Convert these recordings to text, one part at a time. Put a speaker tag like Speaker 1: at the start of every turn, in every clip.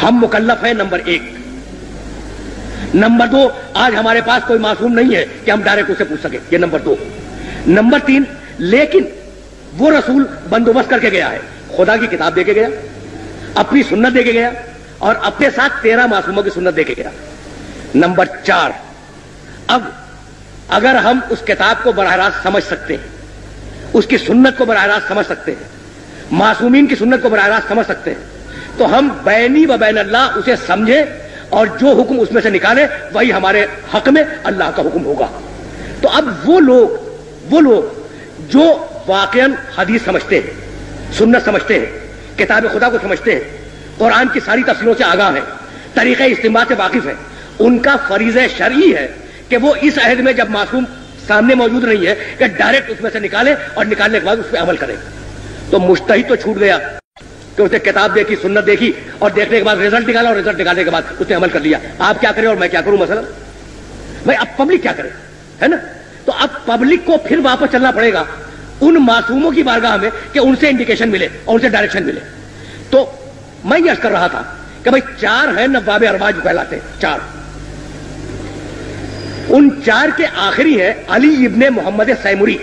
Speaker 1: ہم مکلف ہیں، number 1۔ Number 2، آج ہمارے پاس کوئی معصوم نہیں ہے کہ ہم ڈائریکٹ اسے پوچھ سکیں، یہ نمبر 2۔ نمبر 3، لیکن وہ رسول بندوبست کر کے گیا ہے، خدا کی کتاب دے کے گیا، اپنی سنت دے کے گیا، اور اپنے ساتھ 13 معصوموں کی سنت دے کے گیا۔ نمبر 4، اب اگر ہم اس کتاب کو براہ راست سمجھ سکتے ہیں، اس کی سنت کو براہ راست سمجھ سکتے ہیں، معصومین کی سنت کو براہ راست سمجھ سکتے ہیں، تو ہم بینی و بین اللہ اسے سمجھیں اور جو حکم اس میں سے نکالے وہی ہمارے حق میں اللہ کا حکم ہوگا۔ تو اب وہ لوگ جو واقعاً حدیث سمجھتے ہیں، سنت سمجھتے ہیں، کتاب خدا کو سمجھتے ہیں، قرآن کی ساری تفسیروں سے آگاہ ہیں، طریقہ استنباط سے واقف ہیں، ان کا فریضہ شرعی ہے کہ وہ اس عہد میں جب معصوم سامنے موجود نہیں ہے کہ ڈائریکٹ اس میں سے نکالے اور نکالنے کے بعد اس پہ عمل کرے۔ تو مجتہد تو چھوٹ گیا کہ اسے کتاب دیکھی، سنت دیکھی، اور دیکھنے کے بعد رزلٹ نکالا، اور رزلٹ نکالنے کے بعد اس نے عمل کر لیا۔ آپ کیا کریں اور میں کیا کروں مثلا؟ بھائی اب پبلک کیا کرے، ہے نا؟ تو اب پبلک کو پھر واپس چلنا پڑے گا ان معصوموں کی بارگاہ میں کہ ان سے انڈیکیشن ملے اور ان سے ڈائریکشن ملے۔ تو میں یہ عرض کر رہا تھا کہ بھائی 4 ہیں نواب ارباز جو کہلاتے ہیں، 4۔ ان 4 کے آخری ہیں علی ابن محمد سیمری،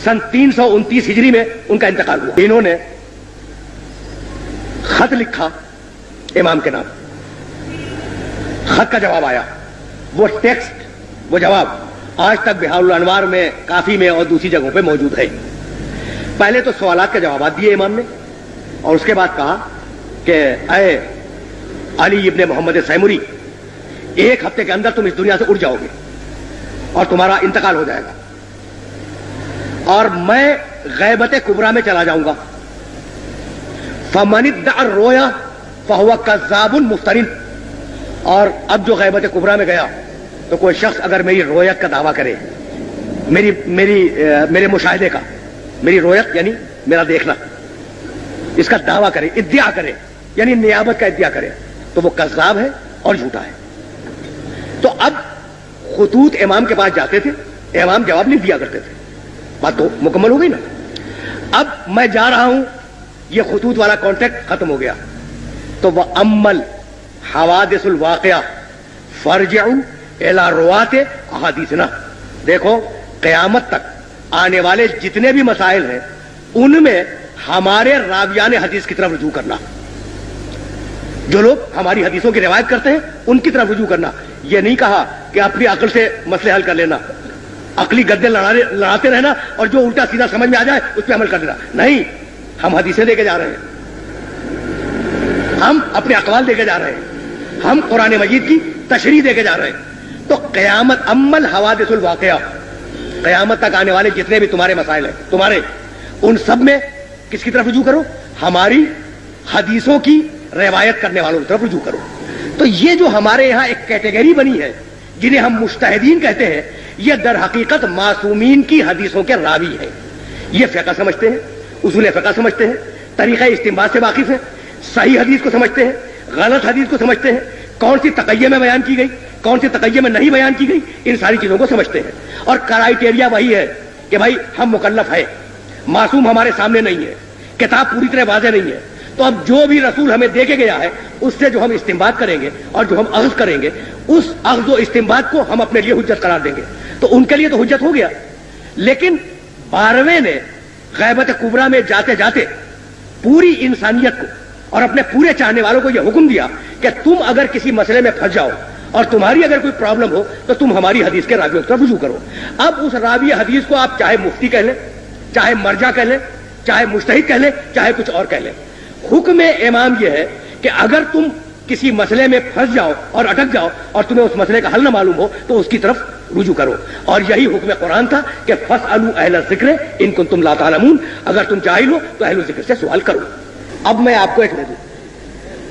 Speaker 1: سن 329 ہجری میں ان کا انتقال ہوا۔ انہوں نے خط لکھا امام کے نام، خط کا جواب آیا، وہ ٹیکسٹ، وہ جواب آج تک بہار الانوار میں، کافی میں اور دوسری جگہوں پہ موجود ہے۔ پہلے تو سوالات کے جوابات دیے امام نے، اور اس کے بعد کہا کہ اے علی ابن محمد سیمری، 1 ہفتے کے اندر تم اس دنیا سے اٹھ جاؤ گے اور تمہارا انتقال ہو جائے گا، اور میں غیبت کبریٰ میں چلا جاؤں گا۔ فمن ادعى الرؤيا فهو كذاب مفتر۔ اور اب جو غیبت کبریٰ میں گیا تو کوئی شخص اگر میری رویت کا دعویٰ کرے، میرے مشاہدے کا، میری رویت یعنی میرا دیکھنا، اس کا دعویٰ کرے، ادعا کرے، یعنی نیابت کا ادعا کرے، تو وہ کذاب ہے اور جھوٹا ہے۔ تو اب خطوط امام کے پاس جاتے تھے، امام جواب نہیں دیا کرتے تھے، بات تو مکمل ہو گئی نا۔ اب میں جا رہا ہوں، یہ خطوط والا کانٹیکٹ ختم ہو گیا، تو وہ عمل حوادث الواقعہ فرجعوا الی روات احادیثنا۔ دیکھو قیامت تک آنے والے جتنے بھی مسائل ہیں ان میں ہمارے راویان حدیث کی طرف رجوع کرنا، جو لوگ ہماری حدیثوں کی روایت کرتے ہیں ان کی طرف رجوع کرنا۔ یہ نہیں کہا کہ اپنی عقل سے مسئلے حل کر لینا، عقلی گدے لڑاتے رہنا اور جو الٹا سیدھا سمجھ میں آ جائے اس پہ عمل کر لینا، نہیں۔ ہم حدیثیں دے کے جا رہے ہیں، ہم اپنے اقوال دے کے جا رہے ہیں، ہم قرآن مجید کی تشریح دے کے جا رہے ہیں۔ تو قیامت عمل حوادث الواقعہ، قیامت تک آنے والے جتنے بھی تمہارے مسائل ہیں تمہارے، ان سب میں کس کی طرف رجوع کرو؟ ہماری حدیثوں کی روایت کرنے والوں کی طرف رجوع کرو۔ تو یہ جو ہمارے یہاں ایک کیٹیگری بنی ہے جنہیں ہم مجتہدین کہتے ہیں، یہ در حقیقت معصومین کی حدیثوں کے راوی ہیں۔ یہ فقہ سمجھتے ہیں، اصول فقہ سمجھتے ہیں، طریقہ استنباط سے واقف ہیں، صحیح حدیث کو سمجھتے ہیں، غلط حدیث کو سمجھتے ہیں، کون سی تقیہ میں بیان کی گئی، کون سی تقیہ میں نہیں بیان کی گئی، ان ساری چیزوں کو سمجھتے ہیں۔ اور کرائیٹیریا وہی ہے کہ بھائی ہم مکلف ہیں، معصوم ہمارے سامنے نہیں ہے، کتاب پوری طرح واضح نہیں ہے، تو اب جو بھی رسول ہمیں دے کے گیا ہے اس سے جو ہم استنباط کریں گے اور جو ہم اخذ کریں گے، اس اخذ و استنباط کو ہم اپنے لیے حجت قرار دیں گے۔ تو ان کے لیے تو حجت ہو گیا، لیکن 12ویں نے غیبت کبریٰ میں جاتے جاتے پوری انسانیت کو اور اپنے پورے چاہنے والوں کو یہ حکم دیا کہ تم اگر کسی مسئلے میں پھنس جاؤ اور تمہاری اگر کوئی پرابلم ہو تو تم ہماری حدیث کے راویوں کی طرف رجوع کرو۔ اب اس راوی حدیث کو آپ چاہے مفتی کہہ لیں، چاہے مرجع کہہ لیں، چاہے مجتہد کہہ لیں، چاہے کچھ اور کہہ لیں، حکم امام یہ ہے کہ اگر تم کسی مسئلے میں پھنس جاؤ اور اٹک جاؤ اور تمہیں اس مسئلے کا حل نہ معلوم ہو تو اس کی طرف رجوع کرو۔ اور یہی حکم قرآن تھا کہ فاسألوا اہل الذکر ان کنتم لا تعلمون، اگر تم جاہل ہو تو اہل الذکر سے سوال کرو۔ اب میں آپ کو ایک دوں،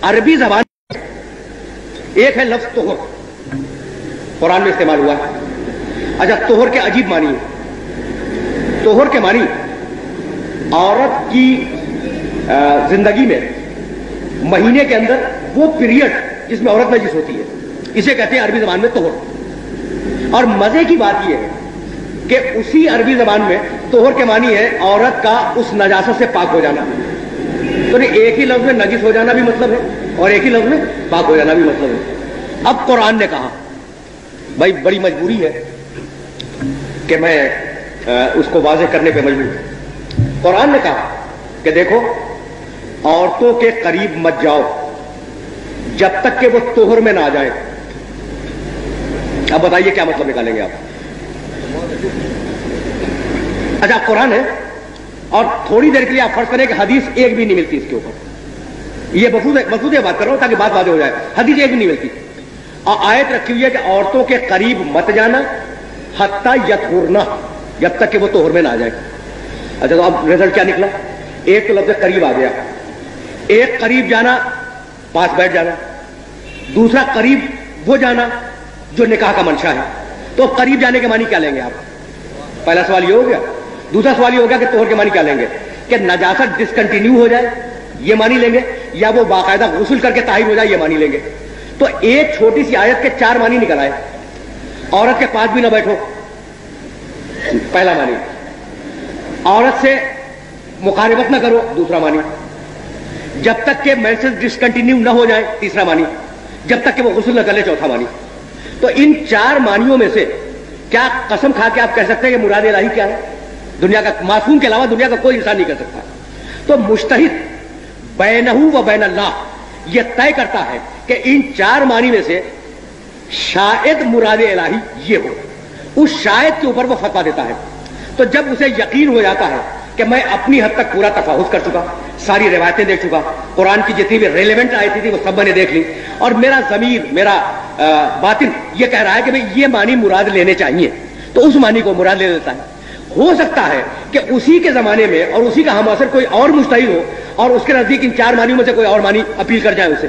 Speaker 1: عربی زبان ایک ہے لفظ طہر، قرآن میں استعمال ہوا ہے۔ اچھا، طہر کے عجیب معنی ہے۔ طہر کے معنی عورت کی زندگی میں مہینے کے اندر وہ پیریڈ جس میں عورت نجس ہوتی ہے، اسے کہتے ہیں عربی زبان میں طہر۔ اور مزے کی بات یہ ہے کہ اسی عربی زبان میں طہر کے معنی ہے عورت کا اس نجاست سے پاک ہو جانا۔ تو ایک ہی لفظ میں نجس ہو جانا بھی مطلب ہے اور ایک ہی لفظ میں پاک ہو جانا بھی مطلب ہے. اب قرآن نے کہا، بھائی بڑی مجبوری ہے کہ میں اس کو واضح کرنے پہ مجبور ہوں. قرآن نے کہا کہ دیکھو عورتوں کے قریب مت جاؤ جب تک کہ وہ طہر میں نہ آ جائے. اب بتائیے کیا مطلب نکالیں گے آپ؟ اچھا قرآن ہے اور تھوڑی دیر کے لیے آپ فرض کریں کہ حدیث ایک بھی نہیں ملتی اس کے اوپر. یہ مقصود یہ بات کر رہا ہوں تاکہ بات واضح ہو جائے. حدیث ایک بھی نہیں ملتی اور آیت رکھی ہوئی ہے کہ عورتوں کے قریب مت جانا حتی یطہرن، جب تک کہ وہ طہر میں نہ آ جائے. اچھا تو اب رزلٹ کیا نکلا؟ ایک تو لفظ قریب آ گیا، ایک قریب جانا پاس بیٹھ جانا، دوسرا قریب وہ جانا جو نکاح کا منشا ہے. تو قریب جانے کے معنی کیا لیں گے آپ؟ پہلا سوال یہ ہو گیا. دوسرا سوال یہ ہو گیا کہ طہر کے معنی کیا لیں گے؟ کہ نجاست ڈسکنٹینیو ہو جائے یہ معنی لیں گے، یا وہ باقاعدہ غسل کر کے طاہر ہو جائے یہ معنی لیں گے. تو ایک چھوٹی سی آیت کے 4 معنی نکل آئے. عورت کے پاس بھی نہ بیٹھو پہلا معنی، عورت سے مقاربت نہ کرو دوسرا معنی، جب تک کہ مینسز ڈسکنٹینیو نہ ہو جائے تیسرا معنی، جب تک کہ وہ غسل نہ کر لے چوتھا معنی. تو ان 4 معنیوں میں سے کیا قسم کھا کے آپ کہہ سکتے ہیں کہ مراد الہی کیا ہے؟ دنیا کا معصوم کے علاوہ دنیا کا کوئی انسان نہیں کر سکتا. تو مجتہد بینہ و بین اللہ یہ طے کرتا ہے کہ ان 4 معنی میں سے شاید مراد الہی یہ ہو. اس شاید کے اوپر وہ فتویٰ دیتا ہے. تو جب اسے یقین ہو جاتا ہے کہ میں اپنی حد تک پورا تفاحص کر چکا، ساری روایتیں دیکھ چکا، قرآن کی جتنی بھی ریلیونٹ آیتیں تھی وہ سب میں نے دیکھ لی، اور میرا ضمیر میرا باطن یہ کہہ رہا ہے کہ بھئی یہ معنی مراد لینے چاہیے، تو اس معنی کو مراد لے لیتا ہے. ہو سکتا ہے کہ اسی کے زمانے میں اور اسی کا ہم اثر کوئی اور مجتہد ہو اور اس کے نزدیک ان 4 معنیوں میں سے کوئی اور معنی اپیل کر جائے اسے،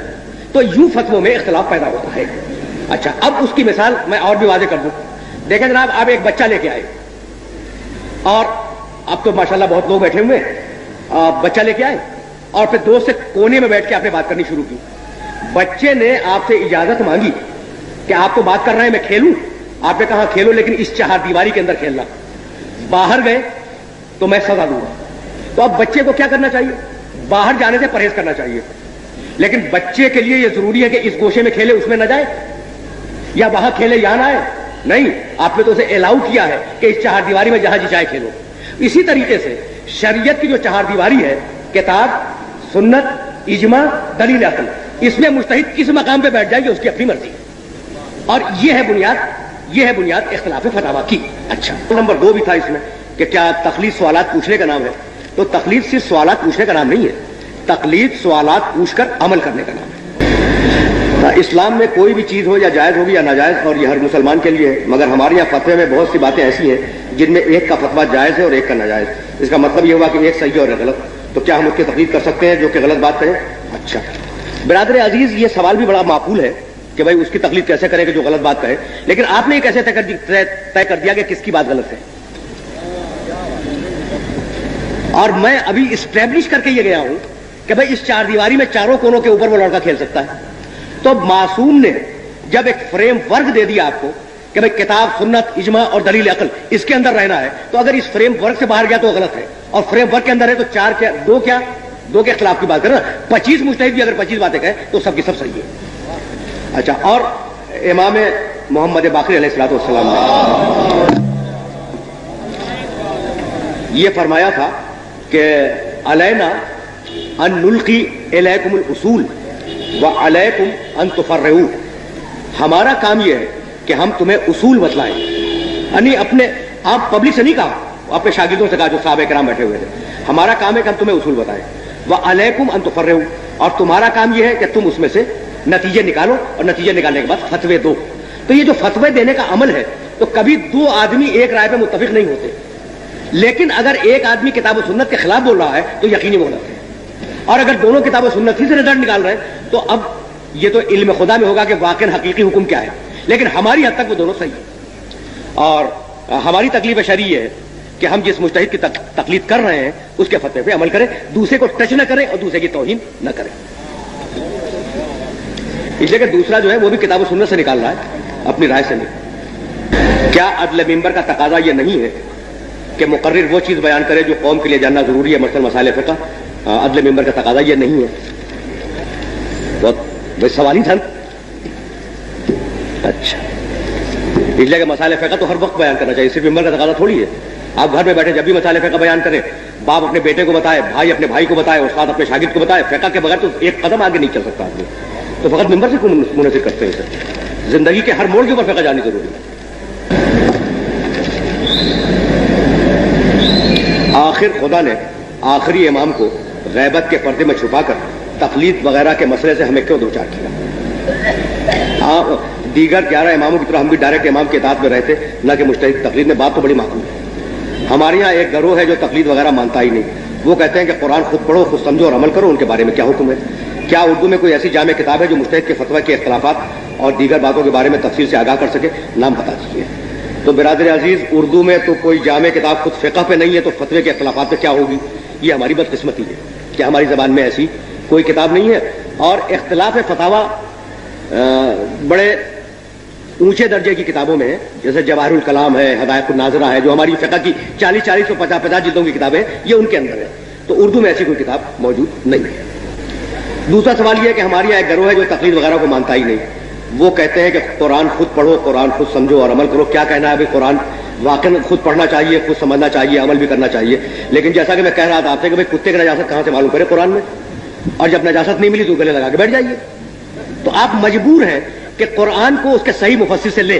Speaker 1: تو یوں فتووں میں اختلاف پیدا ہوتا ہے. اچھا اب اس کی مثال میں اور بھی واضح کر دوں. دیکھیں جناب، آپ ایک بچہ لے کے آئے اور اب تو ماشاءاللہ بہت لوگ بیٹھے ہوئے، بچہ لے کے آئے اور پھر دوست سے کونے میں بیٹھ کے آپ نے بات کرنی شروع کی. بچے نے آپ سے اجازت مانگی کہ آپ تو بات کر رہے ہیں میں کھیلوں. آپ نے کہا کھیلو لیکن اس 4 دیواری کے اندر کھیلنا. باہر گئے تو میں سزا دوں گا. تو اب بچے کو کیا کرنا چاہیے؟ باہر جانے سے پرہیز کرنا چاہیے. لیکن بچے کے لیے یہ ضروری ہے کہ اس گوشے میں کھیلے اس میں نہ جائے، یا وہاں کھیلے یہاں نہ آئے؟ نہیں، آپ نے تو اسے الاؤ کیا ہے کہ اس 4 دیواری میں جہاں جی چاہے کھیلو. اسی طریقے سے شریعت کی جو 4 دیواری ہے، کتاب، سنت، اجماع، دلیل عقل، اس میں مجتہد کس مقام پہ بیٹھ جائے گی اس کی اپنی مرضی. اور یہ ہے بنیاد اختلاف فتاوی کی. اچھا نمبر 2 بھی تھا اس میں کہ کیا تقلید سوالات پوچھنے کا نام ہے؟ تو تقلید صرف سوالات پوچھنے کا نام نہیں ہے، تقلید سوالات پوچھ کر عمل کرنے کا نام ہے. اسلام میں کوئی بھی چیز ہو یا جائز ہوگی یا ناجائز، اور یہ ہر مسلمان کے لیے ہے، مگر ہمارے یہاں فتوے میں بہت سی باتیں ایسی ہیں جن میں ایک کا فتویٰ جائز ہے اور ایک کا ناجائز. اس کا مطلب یہ ہوا کہ ایک صحیح اور ایک غلط. تو کیا ہم اس کی تقلید کر سکتے ہیں جو کہ غلط بات کہیں؟ اچھا برادر عزیز، یہ سوال بھی بڑا معقول ہے کہ بھائی اس کی تقلید کیسے کرے کہ جو غلط بات کہے، لیکن آپ نے یہ کیسے طے کر دیا کہ کس کی بات غلط ہے؟ اور میں ابھی اسٹیبلش کر کے یہ گیا ہوں کہ بھائی اس 4 دیواری میں چاروں کونوں کے اوپر وہ لڑکا کھیل سکتا ہے. تو معصوم نے جب ایک فریم ورک دے دیا آپ کو کہ بھئی کتاب، سنت، اجماع اور دلیل عقل اس کے اندر رہنا ہے، تو اگر اس فریم ورک سے باہر گیا تو غلط ہے، اور فریم ورک کے اندر ہے تو 4 کیا 2 کے اختلاف کی بات کرنا. 25 مجتہد بھی اگر 25 باتیں کہیں تو سب کی سب صحیح ہے. اچھا اور امام محمد باقر علیہ الصلوۃ والسلام نے یہ فرمایا تھا کہ علینا ان نلقی الیکم الاصول وعلیکم ان تفرعوا. ہمارا کام یہ ہے کہ ہم تمہیں اصول بتلائیں، یعنی اپنے آپ پبلک سے نہیں کہا، اپنے شاگردوں سے کہا جو صحابہ کرام بیٹھے ہوئے تھے. ہمارا کام ہے کہ ہم تمہیں اصول بتائیں، وعلیکم ان تفرعوا، اور تمہارا کام یہ ہے کہ تم اس میں سے نتیجے نکالو اور نتیجے نکالنے کے بعد فتوے دو. تو یہ جو فتوے دینے کا عمل ہے تو کبھی 2 آدمی ایک رائے پہ متفق نہیں ہوتے، لیکن اگر ایک آدمی کتاب و سنت کے خلاف بول رہا ہے تو یقینی وہ غلط ہے، اور اگر دونوں کتاب و سنت ہی سے رزلٹ نکال رہے ہیں تو اب یہ تو علم خدا میں ہوگا کہ واقعی حقیقی حکم کیا ہے، لیکن ہماری حد تک وہ دونوں صحیح ہیں. اور ہماری تکلیف شرعی ہے کہ ہم جس مجتہد کی تقلید کر رہے ہیں اس کے فتوے پہ عمل کریں، دوسرے کو ٹچ نہ کریں اور دوسرے کی توہین نہ کریں. اس لیے کہ دوسرا جو ہے وہ بھی کتاب و سنت سے نکال رہا ہے، اپنی رائے سے نہیں. کیا عدل ممبر کا تقاضا یہ نہیں ہے کہ مقرر وہ چیز بیان کرے جو قوم کے لیے جاننا ضروری ہے، مثلا مسائل فقہ؟ عدل ممبر کا تقاضا یہ نہیں ہے. بہت بھائی سوال ہی تھا. اچھا اس لیے کہ مسائل فقہ تو ہر وقت بیان کرنا چاہیے, صرف ممبر کا تقاضا تھوڑی ہے. آپ گھر میں بیٹھے جب بھی مسائل فقہ بیان کریں, باپ اپنے بیٹے کو بتائے, بھائی اپنے بھائی کو بتائے, استاد اپنے شاگرد کو بتائے, فقہ کے بغیر تو ایک قدم آگے نہیں چل سکتا آدمی. تو فقط ممبر سے منحصر کرتے ہیں سر, زندگی کے ہر موڑ کے اوپر فقہ جانی ضروری ہے. آخر خدا نے آخری امام کو غیبت کے پردے میں چھپا کر تقلید وغیرہ کے مسئلے سے ہمیں کیوں دوچار کیا؟ دیگر 11 اماموں کی طرح ہم بھی ڈائریکٹ امام کے اطاعت میں رہتے, نہ کہ مجتہد تقلید میں. بات تو بڑی معقول ہے. ہمارے یہاں ایک گروہ ہے جو تقلید وغیرہ مانتا ہی نہیں. وہ کہتے ہیں کہ قرآن خود پڑھو, خود سمجھو اور عمل کرو. ان کے بارے میں کیا حکم ہے؟ کیا اردو میں کوئی ایسی جامع کتاب ہے جو مجتہد کے فتویٰ کے اختلافات اور دیگر باتوں کے بارے میں تفصیل سے آگاہ کر سکے؟ نام بتا دیجیے. تو برادر عزیز, اردو میں تو کوئی جامع کتاب خود فقہ پہ نہیں ہے, تو فتوے کے اختلافات پہ کیا ہوگی؟ یہ ہماری بدقسمتی ہے کہ ہماری زبان میں ایسی کوئی کتاب نہیں ہے. اور اختلاف فتاویٰ بڑے اونچے درجے کی کتابوں میں ہے, جیسے جواہر الکلام ہے, ہدایت الناظرہ ہے, جو ہماری فقہ کی 40 اور 50 جلدوں کی کتابیں, یہ ان کے اندر ہے. تو اردو میں ایسی کوئی کتاب موجود نہیں ہے. دوسرا سوال یہ ہے کہ ہمارے یہاں ایک گروہ ہے جو تقلید وغیرہ کو مانتا ہی نہیں. وہ کہتے ہیں کہ قرآن خود پڑھو, قرآن خود سمجھو اور عمل کرو. کیا کہنا ہے بھائی؟ قرآن واقعی خود پڑھنا چاہیے, خود سمجھنا چاہیے, عمل بھی کرنا چاہیے. لیکن جیسا کہ میں کہہ رہا تھا آپ سے کہ بھائی کتے کی نجاست کہاں سے معلوم کرے قرآن میں, اور جب نجاست نہیں ملی تو گلے لگا کے بیٹھ جائیے. تو آپ مجبور ہیں کہ قرآن کو اس کے صحیح مفسر سے لیں,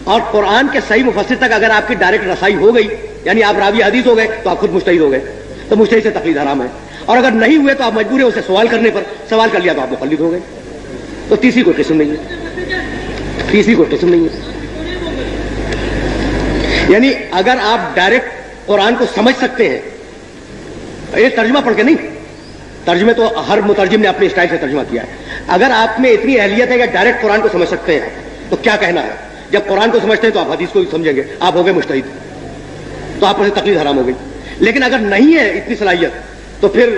Speaker 1: اور قرآن کے صحیح مفسر تک اگر آپ کی ڈائریکٹ رسائی ہو گئی, یعنی آپ راوی حدیث ہو گئے, تو آپ خود مجتہد ہو گئے. تو مجتہد سے تقلید حرام ہے. اور اگر نہیں ہوئے تو آپ مجبور ہیں اسے سوال کرنے پر. سوال کر لیا تو آپ مقلد ہو گئے. تو تیسری کوئی قسم نہیں ہے, تیسری کوئی قسم نہیں ہے. یعنی اگر آپ ڈائریکٹ قرآن کو سمجھ سکتے ہیں, یہ ترجمہ پڑھ کے نہیں, ترجمے تو ہر مترجم نے اپنے اسٹائل سے ترجمہ کیا ہے. اگر آپ میں اتنی اہلیت ہے کہ ڈائریکٹ قرآن کو سمجھ سکتے ہیں, تو کیا کہنا ہے؟ جب قرآن کو سمجھتے ہیں تو آپ حدیث کو بھی سمجھیں گے, آپ ہو گئے مجتہد, تو آپ پر سے تقلید حرام ہو گئی. لیکن اگر نہیں ہے اتنی صلاحیت, تو پھر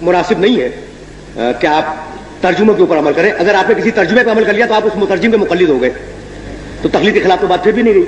Speaker 1: مناسب نہیں ہے کہ آپ ترجموں کے اوپر عمل کریں. اگر آپ نے کسی ترجمے پہ عمل کر لیا تو آپ اس مترجم کے مقلد ہو گئے, تو تقلید کے خلاف تو بات پھر بھی نہیں گئی.